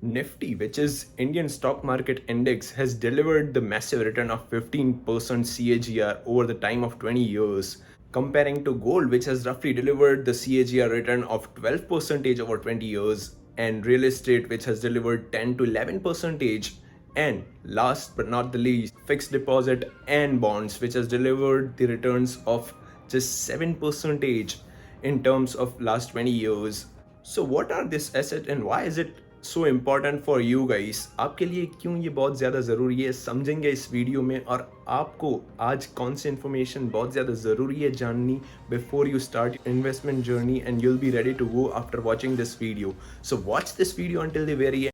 Nifty, which is Indian stock market index, has delivered the massive return of 15% CAGR over the time of 20 years, comparing to gold, which has roughly delivered the CAGR return of 12% over 20 years, and real estate, which has delivered 10 to 11%, and last but not the least, fixed deposit and bonds, which has delivered the returns of just 7% in terms of last 20 years. So what are this asset and why is it so important for you guys? आपके लिए क्यों ये बहुत ज़्यादा ज़रूरी है समझेंगे इस वीडियो में, और आपको आज कौन सी इन्फॉर्मेशन बहुत ज़्यादा ज़रूरी है जाननी before you start investment journey, and you'll be ready to go after watching this video. So watch this video until the very.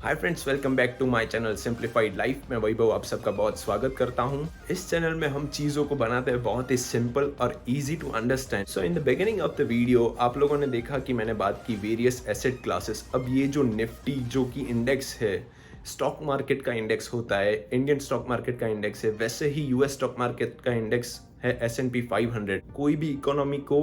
Hi friends, welcome back to my channel simplified life. मैं वैभव आप सबका बहुत स्वागत करता हूं. इस channel में हम चीज़ों को बनाते हैं बहुत ही सिंपल और easy to understand. So in the beginning of the video आप लोगों ने देखा कि मैंने बात की वेरियस एसेट क्लासेस. अब ये जो निफ्टी जो कि इंडेक्स है, स्टॉक मार्केट का इंडेक्स होता है, इंडियन स्टॉक मार्केट का इंडेक्स है, वैसे ही यूएस स्टॉक मार्केट का इंडेक्स है S&P 500. कोई भी इकोनॉमी को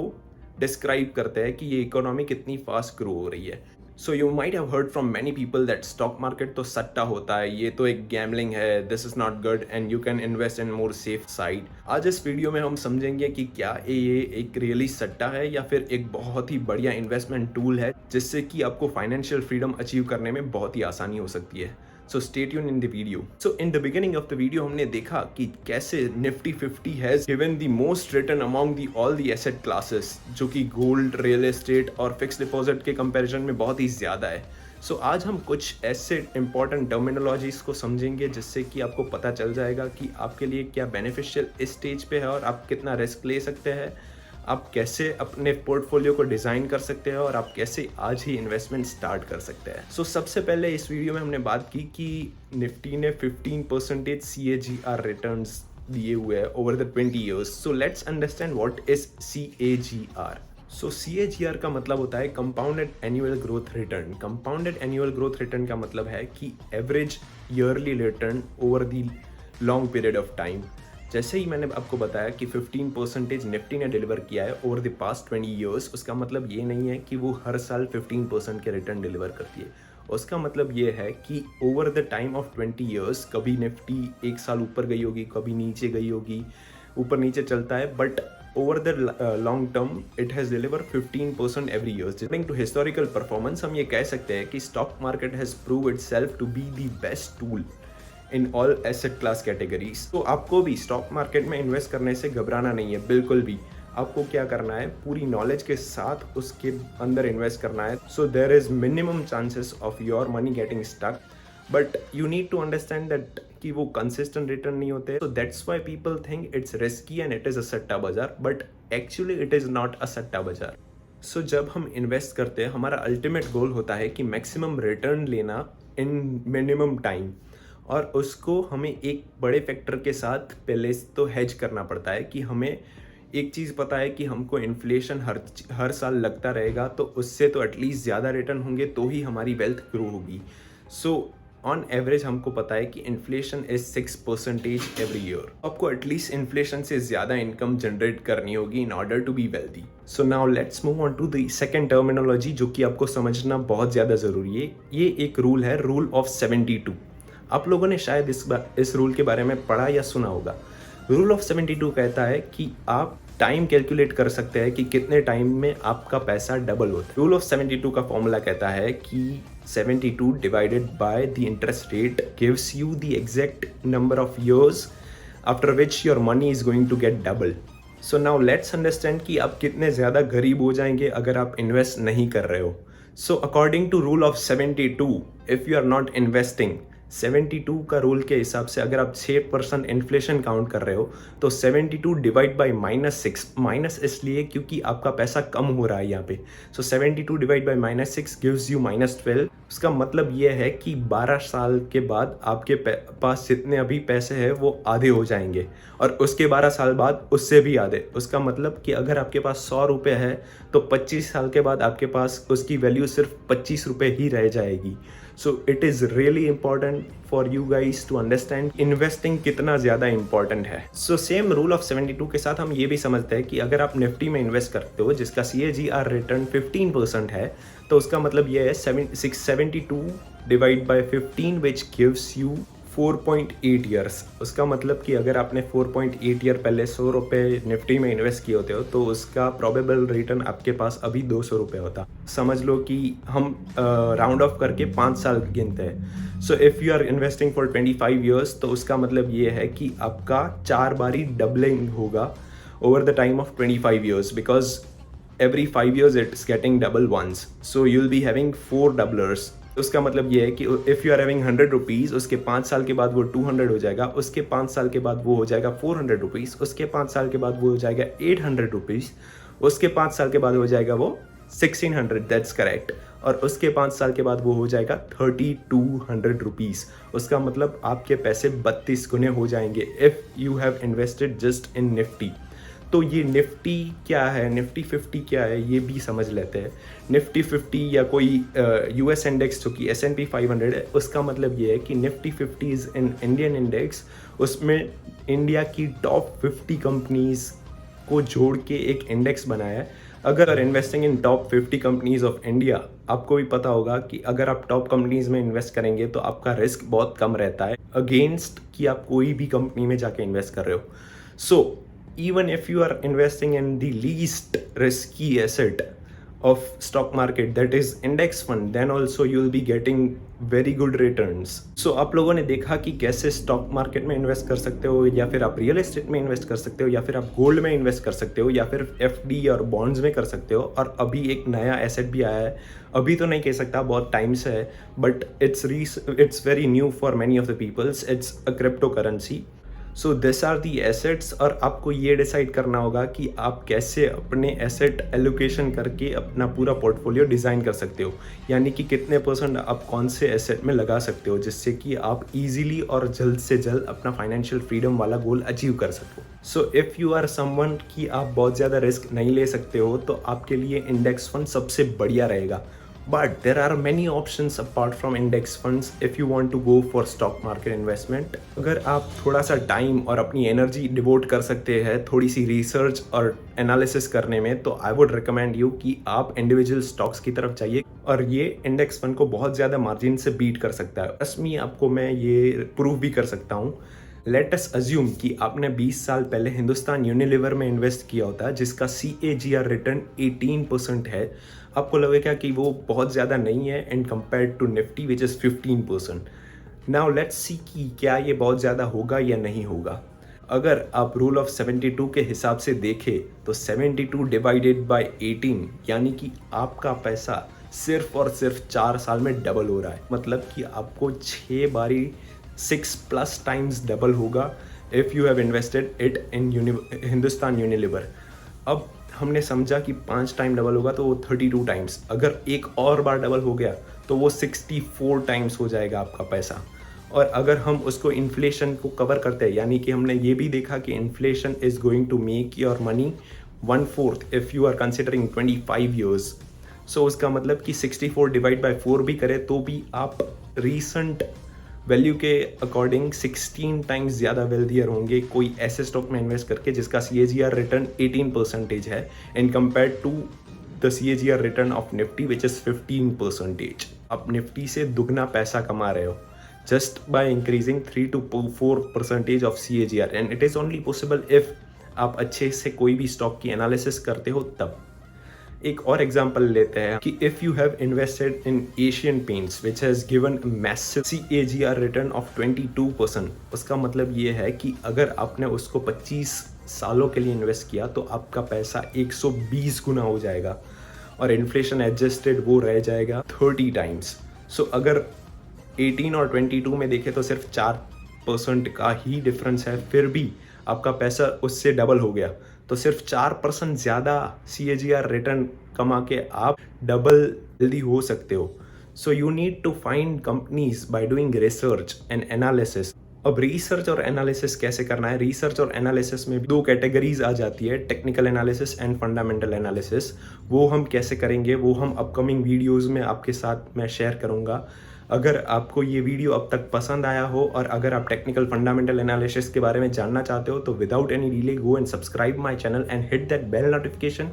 डिस्क्राइब करता है कि ये इकोनॉमी कितनी फास्ट ग्रो हो रही है. So you might have heard from many people that stock market तो सट्टा होता है, ये तो एक गैमलिंग है, this is not good and you can invest in more safe side. आज इस वीडियो में हम समझेंगे कि क्या ये एक रियली सट्टा है या फिर एक बहुत ही बढ़िया इन्वेस्टमेंट टूल है जिससे कि आपको फाइनेंशियल फ्रीडम अचीव करने में बहुत ही आसानी हो सकती है. So stay tuned in the video. So in the beginning of the video हमने देखा कि कैसे Nifty 50 has given the most return among the all the asset classes, जो कि गोल्ड, रियल एस्टेट और फिक्स डिपॉजिट के कंपैरिजन में बहुत ही ज़्यादा है. सो आज हम कुछ ऐसे इंपॉर्टेंट टर्मिनोलॉजीज को समझेंगे जिससे कि आपको पता चल जाएगा कि आपके लिए क्या बेनिफिशियल इस स्टेज पे है और आप कितना रिस्क ले सकते हैं, आप कैसे अपने पोर्टफोलियो को डिज़ाइन कर सकते हैं और आप कैसे आज ही इन्वेस्टमेंट स्टार्ट कर सकते हैं. सो सबसे पहले इस वीडियो में हमने बात की कि निफ्टी ने 15% CAGR रिटर्न्स दिए हुए हैं over the 20 years. So let's understand what is CAGR. So CAGR का मतलब होता है compounded annual growth return. Compounded annual growth return का मतलब है कि average yearly return over the long period of time. जैसे ही मैंने आपको बताया कि 15% निफ्टी ने डिलीवर किया है ओवर द पास्ट 20 ईयर्स, उसका मतलब ये नहीं है कि वो हर साल 15% के रिटर्न डिलीवर करती है. उसका मतलब ये है कि over the time of 20 years कभी निफ्टी एक साल ऊपर गई होगी, कभी नीचे गई होगी, ऊपर नीचे चलता है, but over the long term it has deliver 15% every year. According to historical performance हम ये कह सकते हैं कि stock market has prove itself to be the best tool in all asset class categories. तो आपको भी स्टॉक मार्केट में इन्वेस्ट करने से घबराना नहीं है, बिल्कुल भी. आपको क्या करना है, पूरी नॉलेज के साथ उसके अंदर इन्वेस्ट करना है. So there is minimum chances of your money getting stuck, but you need to understand that कि वो कंसिस्टेंट रिटर्न नहीं होते. So that's why people think it's risky and it is a सट्टा बाजार, but actually it is not a सट्टा बाजार. सो जब हम इन्वेस्ट करते हैं हमारा अल्टीमेट गोल होता है कि मैक्सिमम रिटर्न लेना इन मिनिमम टाइम, और उसको हमें एक बड़े फैक्टर के साथ पहले तो हेज करना पड़ता है कि हमें एक चीज़ पता है कि हमको इन्फ्लेशन हर साल लगता रहेगा, तो उससे तो एटलीस्ट ज़्यादा रिटर्न होंगे तो ही हमारी वेल्थ ग्रो होगी. सो ऑन एवरेज हमको पता है कि इन्फ्लेशन इज 6% एवरी ईयर. आपको एटलीस्ट इन्फ्लेशन से ज़्यादा इनकम जनरेट करनी होगी in order to be wealthy. So now let's move on to the second terminology जो कि आपको समझना बहुत ज़्यादा ज़रूरी है. ये एक रूल है, रूल ऑफ 72. आप लोगों ने शायद इस रूल के बारे में पढ़ा या सुना होगा. रूल ऑफ 72 कहता है कि आप टाइम कैलकुलेट कर सकते हैं कि कितने टाइम में आपका पैसा डबल होता है. रूल ऑफ 72 का फॉर्मूला कहता है कि 72 divided by the interest rate gives you the exact number of years after which your money is going to get double. So now let's understand कि आप कितने ज़्यादा गरीब हो जाएंगे अगर आप इन्वेस्ट नहीं कर रहे हो. So according to rule of 72, if you are not investing, 72 का रूल के हिसाब से अगर आप 6% इन्फ्लेशन काउंट कर रहे हो तो 72 डिवाइड बाई -6, माइनस इसलिए क्योंकि आपका पैसा कम हो रहा है यहाँ पे. सो 72 डिवाइड बाई -6 गिव्स यू -12. उसका मतलब ये है कि 12 साल के बाद आपके पास जितने अभी पैसे हैं वो आधे हो जाएंगे, और उसके 12 साल बाद उससे भी आधे. उसका मतलब कि अगर आपके पास 100 रुपये है तो 25 साल के बाद आपके पास उसकी वैल्यू सिर्फ 25 रुपये ही रह जाएगी. So it is really important for you guys to understand investing कितना ज़्यादा इंपॉर्टेंट है। सो सेम रूल ऑफ 72 के साथ हम ये भी समझते हैं कि अगर आप निफ्टी में इन्वेस्ट करते हो जिसका CAGR रिटर्न 15% है, तो उसका मतलब ये है 672 divide by 15 which gives you 4.8 years. उसका मतलब कि अगर आपने 4.8 ईयर पहले 100 रुपये निफ्टी में इन्वेस्ट किए होते हो तो उसका प्रोबेबल रिटर्न आपके पास अभी 200 रुपये होता। समझ लो कि हम राउंड ऑफ करके 5 साल गिनते हैं। So if you are investing for 25 years तो उसका मतलब ये है कि आपका 4 बारी डबलिंग होगा over the time of 25 years, because every 5 years it's getting double once, so you'll be having 4 doublers। उसका मतलब ये है कि if you are having 100 rupees, उसके 5 साल के बाद वो 200 हो जाएगा, उसके 5 साल के बाद वो हो जाएगा 400 रुपीज़, उसके 5 साल के बाद वो हो जाएगा 800 रुपीज़, उसके 5 साल के बाद हो जाएगा वो 1600, दैट्स करेक्ट, और उसके 5 साल के बाद वो हो जाएगा 3200 रुपीज़। उसका मतलब आपके पैसे 32 गुने हो जाएंगे if you have invested just in Nifty. तो ये निफ्टी क्या है, निफ्टी 50 क्या है, ये भी समझ लेते हैं। निफ्टी 50 या कोई US इंडेक्स जो कि S&P 500 है, उसका मतलब ये है कि Nifty 50 is in Indian index. उसमें इंडिया की टॉप 50 कंपनीज़ को जोड़ के एक इंडेक्स बनाया है। अगर investing in top 50 companies of India, आपको भी पता होगा कि अगर आप टॉप कंपनीज़ में इन्वेस्ट करेंगे तो आपका रिस्क बहुत कम रहता है अगेंस्ट कि आप कोई भी कंपनी में जाके इन्वेस्ट कर रहे हो। सो even if you are investing in the least risky asset of stock market, that is index fund, then also you will be getting very good returns। so आप लोगों ने देखा कि कैसे स्टॉक मार्केट में इन्वेस्ट कर सकते हो, या फिर आप रियल एस्टेट में इन्वेस्ट कर सकते हो, या फिर आप गोल्ड में इन्वेस्ट कर सकते हो, या फिर FD और बॉन्ड्स में कर सकते हो। और अभी एक नया एसेट भी आया है, अभी तो नहीं कह सकता, बहुत टाइम से है, but it's very new for many of the peoples, it's a cryptocurrency. So this are the assets, और आपको ये डिसाइड करना होगा कि आप कैसे अपने एसेट एलोकेशन करके अपना पूरा पोर्टफोलियो डिज़ाइन कर सकते हो, यानी कि कितने % आप कौन से एसेट में लगा सकते हो जिससे कि आप इजीली और जल्द से जल्द अपना फाइनेंशियल फ्रीडम वाला गोल अचीव कर सको। So if you are someone कि आप बहुत ज़्यादा रिस्क नहीं ले सकते हो तो आपके लिए इंडेक्स फंड सबसे बढ़िया रहेगा। But there are many options apart from index funds if you want to go for stock market investment। अगर आप थोड़ा सा टाइम और अपनी एनर्जी डिवोट कर सकते हैं थोड़ी सी रिसर्च और एनालिसिस करने में, तो आई वुड रिकमेंड यू कि आप इंडिविजुअल स्टॉक्स की तरफ जाइए, और ये इंडेक्स फंड को बहुत ज़्यादा मार्जिन से बीट कर सकता है। रस्मी आपको मैं ये प्रूव भी कर सकता हूँ। लेट अस अज्यूम कि आपने 20 साल पहले हिंदुस्तान यूनिलीवर में इन्वेस्ट किया होता है जिसका CAGR रिटर्न 18% है। आपको लगेगा कि वो बहुत ज़्यादा नहीं है and compare to Nifty which is 15%। Now let's see कि क्या ये बहुत ज़्यादा होगा या नहीं होगा। अगर आप रूल ऑफ 72 के हिसाब से देखें तो 72 डिवाइडेड बाय 18, यानी कि आपका पैसा सिर्फ और सिर्फ 4 साल में डबल हो रहा है। मतलब कि आपको 6 बारी 6+ टाइम्स डबल होगा if you have invested it in Hindustan Unilever. अब हमने समझा कि 5 टाइम डबल होगा तो वो 32 टाइम्स, अगर एक और बार डबल हो गया तो वो 64 टाइम्स हो जाएगा आपका पैसा। और अगर हम उसको इन्फ्लेशन को कवर करते हैं, यानी कि हमने ये भी देखा कि inflation is going to make your money 1/4 if you are considering 25 years. So उसका मतलब कि 64 डिवाइड बाय 4 भी करें तो भी आप रीसेंट वैल्यू के अकॉर्डिंग 16 टाइम्स ज़्यादा वेल्थियर होंगे कोई ऐसे स्टॉक में इन्वेस्ट करके जिसका CAGR रिटर्न 18% है in compare to the CAGR return of Nifty which is 15%। आप निफ्टी से दुगना पैसा कमा रहे हो just by increasing 3 to 4% of CAGR, and it is only possible if आप अच्छे से कोई भी स्टॉक की एनालिसिस करते हो तब। एक और एग्जांपल लेते हैं कि if you have invested in Asian paints which has given massive CAGR return of 22%, उसका मतलब ये है कि अगर आपने उसको 25 सालों के लिए इन्वेस्ट किया तो आपका पैसा 120 गुना हो जाएगा, और इन्फ्लेशन एडजस्टेड वो रह जाएगा 30 टाइम्स। सो अगर 18 और 22 में देखें तो सिर्फ 4% का ही डिफरेंस है, फिर भी आपका पैसा उससे डबल हो गया। तो सिर्फ 4% ज़्यादा CAGR रिटर्न कमा के आप डबल जल्दी हो सकते हो। So you need to find companies by doing research and analysis. अब रिसर्च और एनालिसिस कैसे करना है? रिसर्च और एनालिसिस में 2 कैटेगरीज आ जाती है, technical analysis and fundamental analysis. वो हम कैसे करेंगे वो हम अपकमिंग वीडियोज़ में आपके साथ मैं शेयर करूँगा। अगर आपको ये वीडियो अब तक पसंद आया हो और अगर आप टेक्निकल फंडामेंटल एनालिसिस के बारे में जानना चाहते हो तो without any delay go and subscribe my channel and hit that bell notification,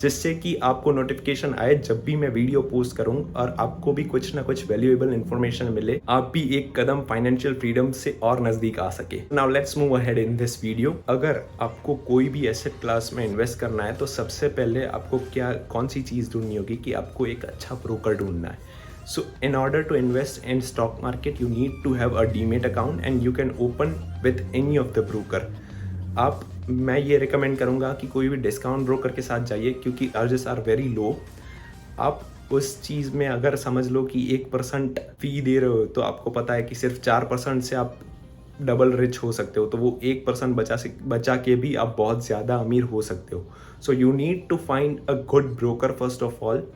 जिससे कि आपको नोटिफिकेशन आए जब भी मैं वीडियो पोस्ट करूं और आपको भी कुछ ना कुछ वैल्यूएबल इंफॉर्मेशन मिले, आप भी एक कदम फाइनेंशियल फ्रीडम से और नजदीक आ सके। Now let's move ahead in this video. अगर आपको कोई भी एसेट क्लास में इन्वेस्ट करना है तो सबसे पहले आपको कौन सी चीज़ ढूंढनी होगी कि आपको एक अच्छा ब्रोकर ढूंढना है। So in order to invest in stock market, you need to have a Demat account and you can open with any of the broker. मैं ये रिकमेंड करूँगा कि कोई भी डिस्काउंट ब्रोकर के साथ जाइए क्योंकि चार्जेस आर वेरी लो। आप उस चीज़ में अगर समझ लो कि 1% फ़ी दे रहे हो तो आपको पता है कि सिर्फ 4% से आप डबल रिच हो सकते हो, तो वो 1% बचा के भी आप बहुत ज़्यादा अमीर हो सकते हो। So you need to find a good broker first of all,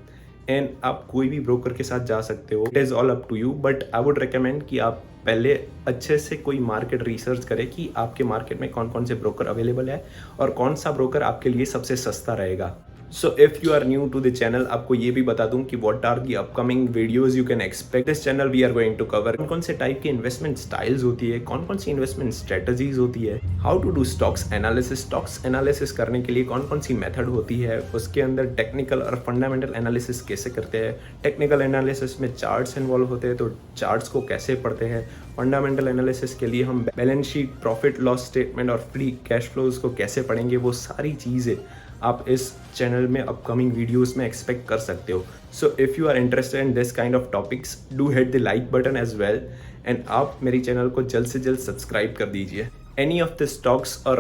and आप कोई भी ब्रोकर के साथ जा सकते हो। It is all up to you, but I would recommend कि आप पहले अच्छे से कोई मार्केट रिसर्च करें कि आपके मार्केट में कौन कौन से ब्रोकर अवेलेबल है और कौन सा ब्रोकर आपके लिए सबसे सस्ता रहेगा। So if you are new to the channel, आपको ये भी बता दूं कि what are the upcoming videos you can expect. This channel we are going to cover कौन कौन से टाइप की इन्वेस्टमेंट स्टाइल्स होती है, कौन कौन सी इन्वेस्टमेंट स्ट्रेटजीज होती है, how to do stocks analysis करने के लिए कौन कौन सी मेथड होती है, उसके अंदर टेक्निकल और फंडामेंटल एनालिसिस कैसे करते हैं, टेक्निकल एनालिसिस में चार्ट्स इन्वॉल्व होते हैं तो चार्ट्स को कैसे पढ़ते हैं, फंडामेंटल एनालिसिस के लिए हम balance sheet, profit loss statement और फ्री कैश फ्लोज को कैसे पढ़ेंगे, वो सारी चीज़ें आप इस चैनल में अपकमिंग वीडियोस में एक्सपेक्ट कर सकते हो। So if you are interested in this kind of topics, do hit the like button as well, and आप मेरी चैनल को जल्द से जल्द सब्सक्राइब कर दीजिए। Any of the stocks or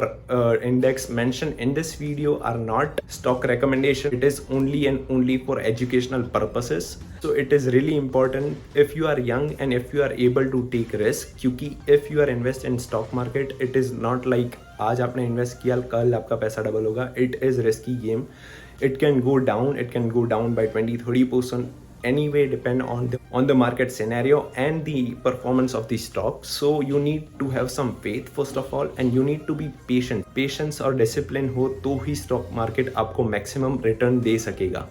index mentioned in this video are not stock recommendation. It is only and only for educational purposes. So it is really important if you are young and if you are able to take risk, क्योंकि if you are invest in stock market, it is not like आज आपने invest किया कल आपका पैसा double होगा। It is risky game. It can go down. It can go down by 20-30%. Anyway depend on the market scenario and the performance of the stock. So you need to have some faith first of all, and you need to be patient. Patience और discipline हो तो ही stock market आपको maximum return दे सकेगा।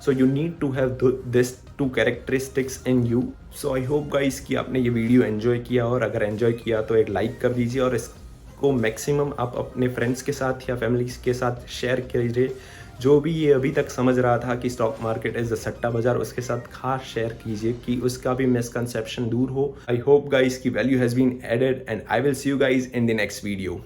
So you need to have this two characteristics in you. So I hope guys कि आपने ये video enjoy किया, और अगर एंजॉय किया तो एक लाइक कर दीजिए और इसको मैक्सिमम आप अपने फ्रेंड्स के साथ या फैमिली के साथ शेयर कीजिए। जो भी ये अभी तक समझ रहा था कि स्टॉक मार्केट इज द सट्टा बाजार, उसके साथ खास शेयर कीजिए कि उसका भी मिसकंसेप्शन दूर हो। आई होप गाइस की value has been added and I will see you guys in the next video.